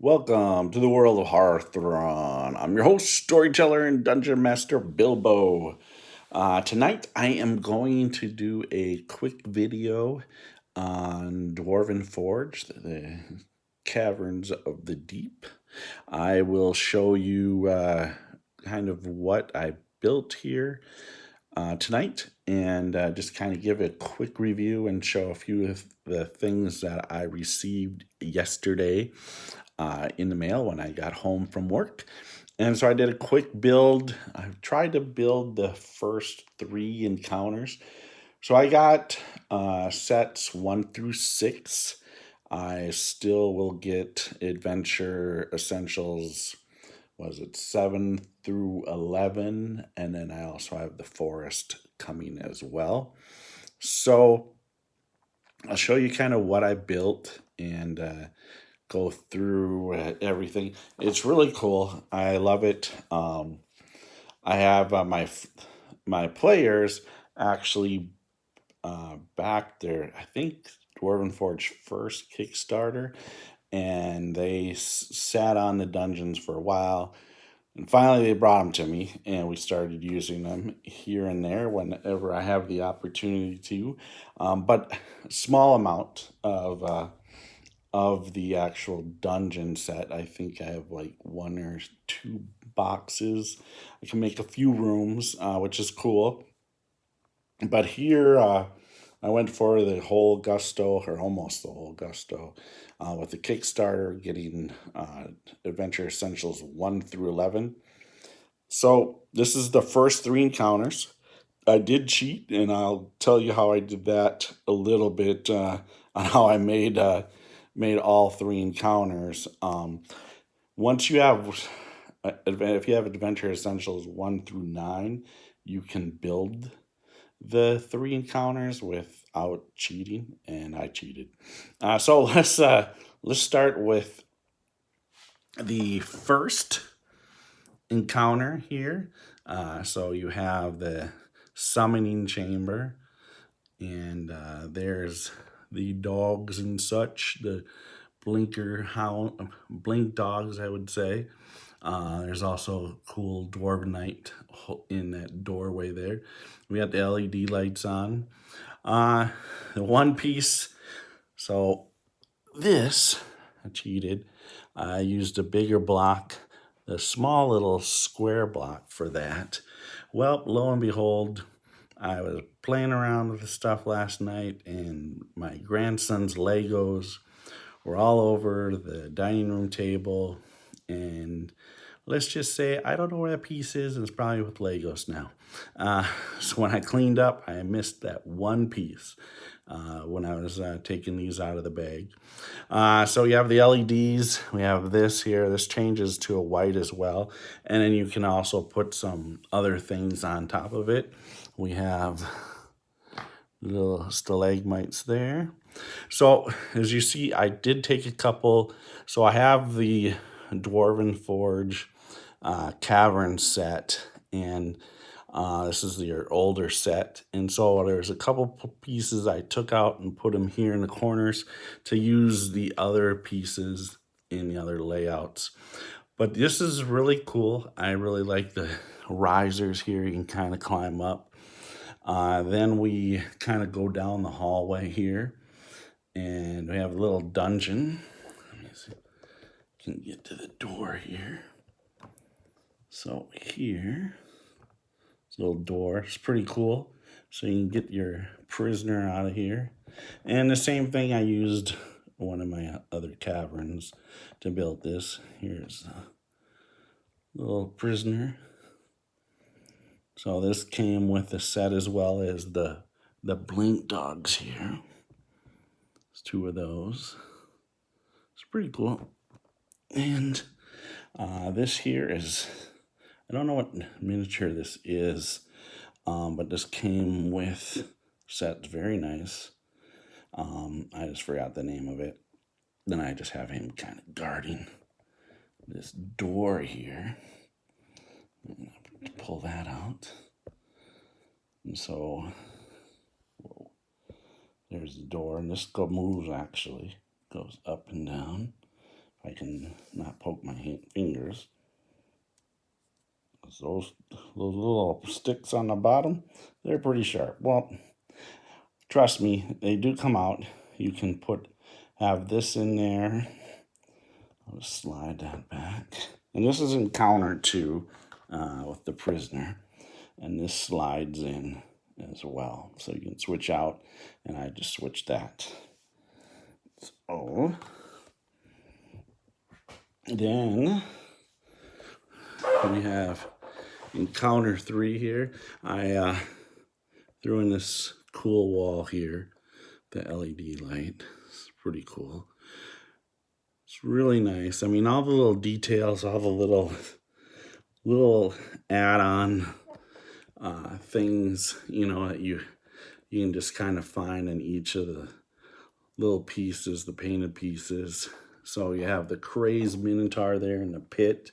Welcome to the world of Hearthron. I'm your host, storyteller, and dungeon master Bilbo. Tonight, I am going to do a quick video on DwarvenForge, the Caverns of the Deep. I will show you kind of what I built here tonight and just kind of give a quick review and show a few of the things that I received yesterday in the mail when I got home from work. And so I did a quick build. I tried to build the first 3 encounters. So I got sets 1 through 6. I still will get Adventure Essentials, was it 7 through 11? And then I also have the Forest coming as well. So I'll show you kind of what I built and go through everything. It's really cool. I love it. I have my players actually back their, I think, DwarvenForge first Kickstarter, and they sat on the dungeons for a while. And finally, they brought them to me, and we started using them here and there whenever I have the opportunity to. But a small amount of the actual dungeon set. I think I have like 1 or 2 boxes. I can make a few rooms, which is cool. But here, I went for the whole gusto, or almost the whole gusto, with the Kickstarter, getting Adventure Essentials 1 through 11. So this is the first 3 encounters. I did cheat, and I'll tell you how I did that a little bit on how I made all 3 encounters. Once you have, if you have Adventure Essentials 1 through 9, you can build the 3 encounters without cheating, and I cheated. So let's start with the first encounter here. So you have the summoning chamber, and there's the dogs and such, the blink dogs, I would say. There's also cool dwarven knight in that doorway there. We got the LED lights on. The one piece. So this, I cheated. I used a bigger block, the small little square block for that. Well, lo and behold, I was playing around with the stuff last night, and my grandson's Legos were all over the dining room table, and let's just say I don't know where that piece is, and it's probably with Legos now. So when I cleaned up, I missed that one piece when I was taking these out of the bag. So you have the LEDs. We have this here. This changes to a white as well. And then you can also put some other things on top of it. We have little stalagmites there. So as you see, I did take a couple. So I have the DwarvenForge Caverns set, and this is your older set. And so there's a couple pieces I took out and put them here in the corners to use the other pieces in the other layouts. But this is really cool. I really like the risers here. You can kind of climb up. Then we kind of go down the hallway here, and we have a little dungeon. Let me see if I can get to the door here. So here, this little door. It's pretty cool. So you can get your prisoner out of here. And the same thing, I used one of my other caverns to build this. Here's a little prisoner. So this came with the set as well as the blink dogs here. There's 2 of those. It's pretty cool. And this here is, I don't know what miniature this is, but this came with sets. Very nice. I just forgot the name of it. Then I just have him kind of guarding this door here. I'm gonna have to pull that out. And so, whoa, there's the door, and this moves actually. Goes up and down. I can not poke my fingers. Those little sticks on the bottom, they're pretty sharp. Well, trust me, they do come out. You can have this in there. I'll just slide that back. And this is Encounter 2 with the prisoner. And this slides in as well. So you can switch out, and I just switched that. So then we have Encounter 3 here. I threw in this cool wall here, the LED light. It's pretty cool. It's really nice. I mean, all the little details, all the little add-on things, you know, that you can just kind of find in each of the little pieces, the painted pieces. So you have the crazed minotaur there in the pit.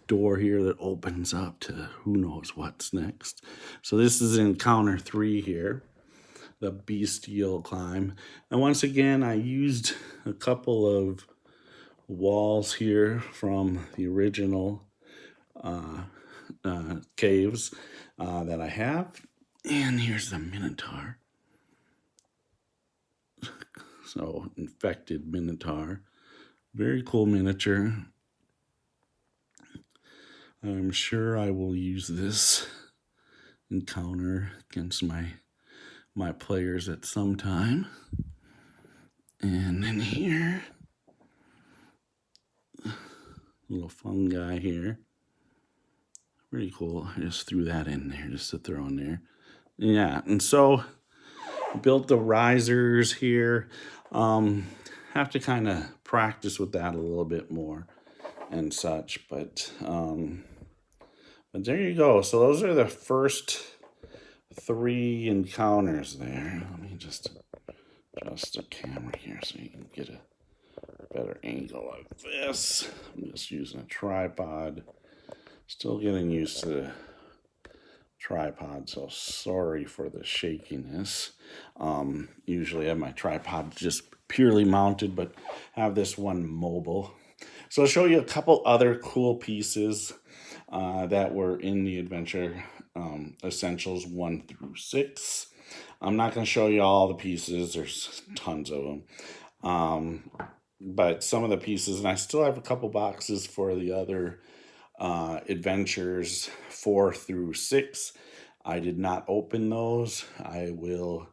Door here that opens up to who knows what's next. So this is Encounter 3 here, the bestial climb. And once again, I used a couple of walls here from the original caves that I have. And here's the minotaur. So infected minotaur. Very cool miniature. I'm sure I will use this encounter against my players at some time. And then here, little fun guy here. Pretty cool. I just threw that in there just to throw in there. Yeah, and so built the risers here. Have to kind of practice with that a little bit more and such, but there you go. So those are the first 3 encounters there. Let me just adjust the camera here so you can get a better angle of this. I'm just using a tripod. Still getting used to the tripod, so sorry for the shakiness. Usually I have my tripod just purely mounted, but have this one mobile. So I'll show you a couple other cool pieces that were in the adventure essentials 1 through 6. I'm not going to show you all the pieces. There's tons of them. But some of the pieces, and I still have a couple boxes for the other adventures 4 through 6. I did not open those. I will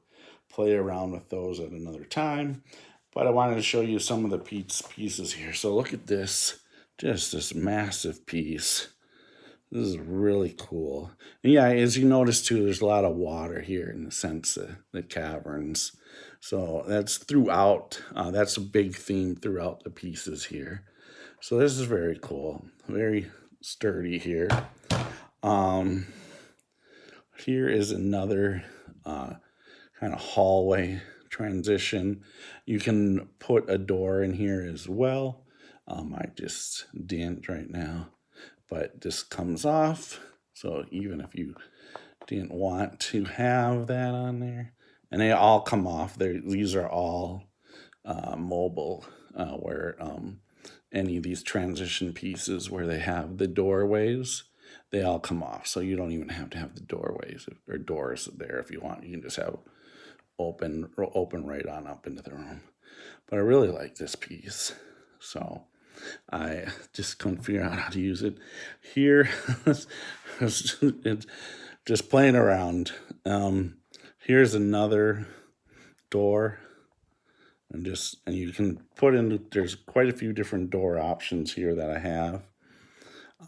play around with those at another time. But I wanted to show you some of the pieces here. So look at this. Just this massive piece. This is really cool. And yeah, as you notice too, there's a lot of water here in the sense of the caverns. So that's throughout. That's a big theme throughout the pieces here. So this is very cool. Very sturdy here. Here is another kind of hallway transition. You can put a door in here as well. I just didn't right now, but this comes off. So even if you didn't want to have that on there, and they all come off. These are all mobile, where any of these transition pieces where they have the doorways, they all come off. So you don't even have to have the doorways or doors there if you want. You can just have open right on up into the room. But I really like this piece. So I just couldn't figure out how to use it. Here, it's just playing around. Here's another door. And you can put in, there's quite a few different door options here that I have.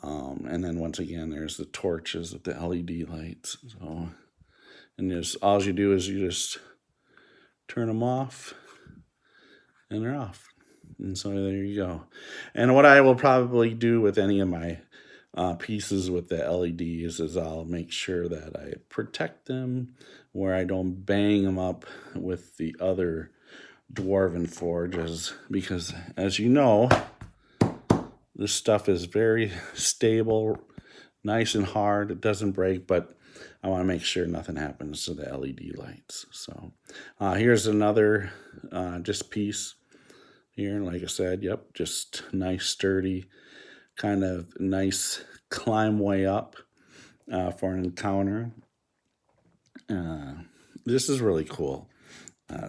And then once again, there's the torches with the LED lights. So, and just all you do is you just turn them off and they're off. And so there you go. And what I will probably do with any of my pieces with the LEDs is I'll make sure that I protect them where I don't bang them up with the other Dwarven forges, because as you know, this stuff is very stable, nice and hard. It doesn't break, but I want to make sure nothing happens to the LED lights. So here's another just piece here. And like I said, yep, just nice, sturdy, kind of nice climb way up for an encounter. This is really cool.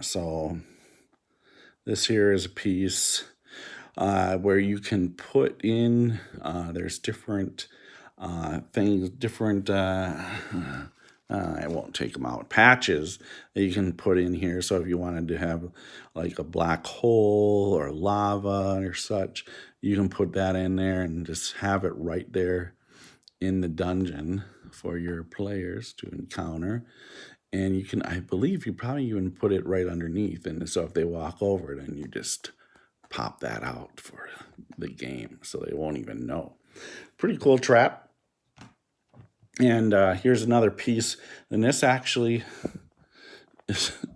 So this here is a piece where you can put in, there's different things, different, I won't take them out, patches that you can put in here. So if you wanted to have like a black hole or lava or such, you can put that in there and just have it right there in the dungeon for your players to encounter. And you can, I believe you probably even put it right underneath. And so if they walk over it, then you just pop that out for the game so they won't even know. Pretty cool trap. And here's another piece. And this actually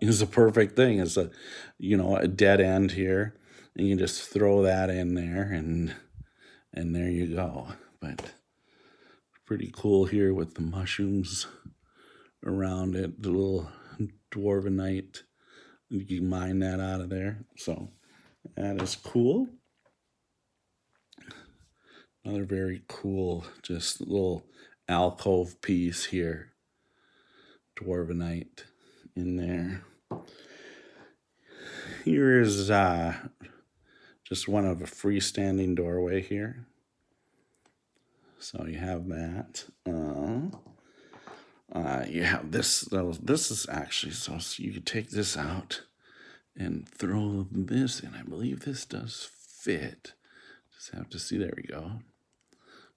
is a perfect thing. It's a, a dead end here. And you can just throw that in there and there you go. But pretty cool here with the mushrooms around it, the little dwarvenite. You can mine that out of there. So that is cool. Another very cool, just little alcove piece here. Dwarvenite in there. Here is just one of a freestanding doorway here. So you have that. You have this. This is actually so you could take this out and throw this in. I believe this does fit. Just have to see. There we go.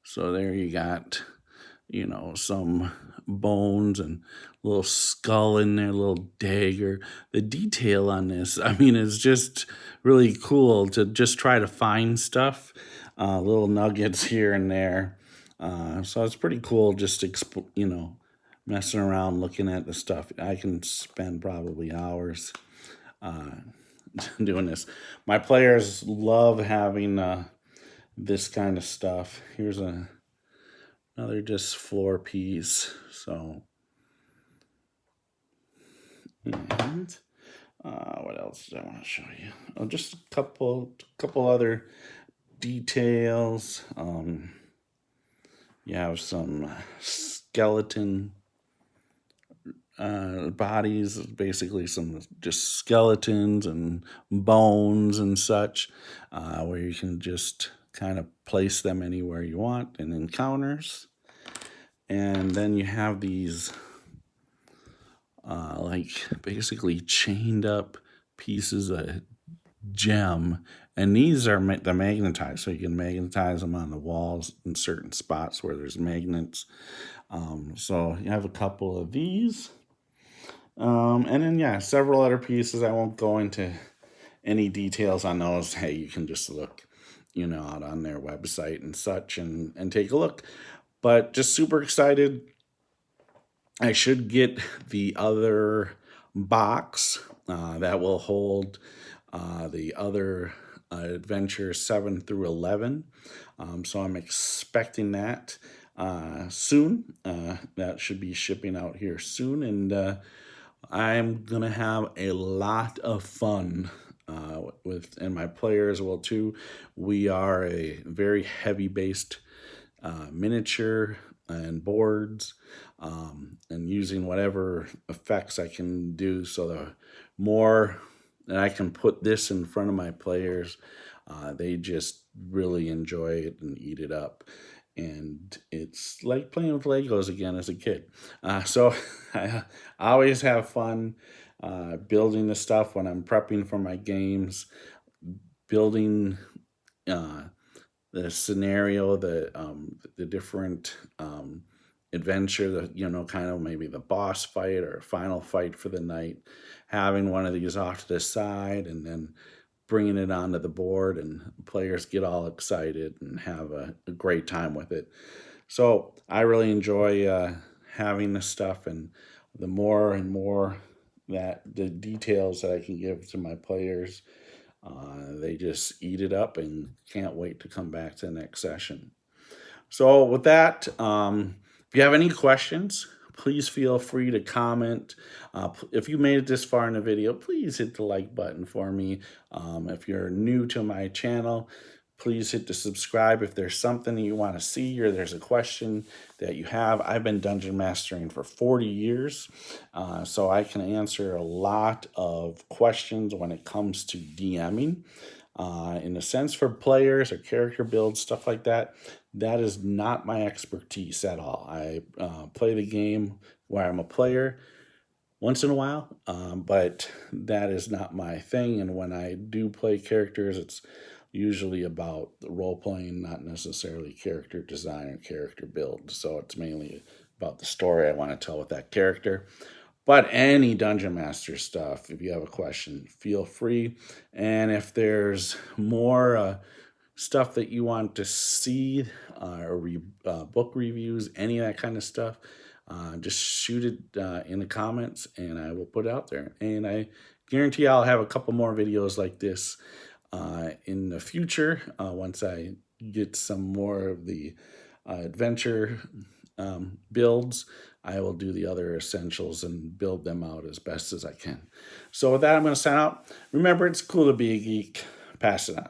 So there you got, some bones and a little skull in there, a little dagger. The detail on this, I mean, it's just really cool to just try to find stuff, little nuggets here and there. So it's pretty cool just, messing around looking at the stuff. I can spend probably hours doing this. My players love having this kind of stuff. Here's another just floor piece. So, and what else do I want to show you? Oh, just a couple other details. You have some skeleton bodies, basically some just skeletons and bones and such, where you can just kind of place them anywhere you want in encounters. And then you have these like basically chained up pieces of gem, and these are the magnetized, so you can magnetize them on the walls in certain spots where there's magnets. So you have a couple of these, and then several other pieces. I won't go into any details on those. Hey, you can just look out on their website and such and take a look. But just super excited. I should get the other box that will hold the other adventures 7 through 11. So I'm expecting that soon. That should be shipping out here soon. And I'm going to have a lot of fun and my players will too. We are a very heavy based miniature and boards, and using whatever effects I can do. So the more that I can put this in front of my players, they just really enjoy it and eat it up. And it's like playing with Legos again as a kid. So I always have fun building the stuff when I'm prepping for my games, building the scenario, the different adventure, kind of maybe the boss fight or final fight for the night, having one of these off to the side and then bringing it onto the board, and players get all excited and have a great time with it. So I really enjoy having this stuff, and the more and more that the details that I can give to my players, they just eat it up and can't wait to come back to the next session. So with that, if you have any questions, please feel free to comment. If you made it this far in the video, please hit the like button for me. If you're new to my channel, please hit the subscribe if there's something that you want to see or there's a question that you have. I've been dungeon mastering for 40 years, so I can answer a lot of questions when it comes to DMing. In a sense, for players or character builds, stuff like that, that is not my expertise at all. I play the game where I'm a player once in a while, but that is not my thing. And when I do play characters, it's usually about the role playing, not necessarily character design or character build. So it's mainly about the story I want to tell with that character. But any Dungeon Master stuff, if you have a question, feel free. And if there's more stuff that you want to see or book reviews, any of that kind of stuff, just shoot it in the comments and I will put it out there. And I guarantee I'll have a couple more videos like this in the future once I get some more of the adventure builds. I will do the other essentials and build them out as best as I can. So with that, I'm going to sign out. Remember, it's cool to be a geek. Pass it on.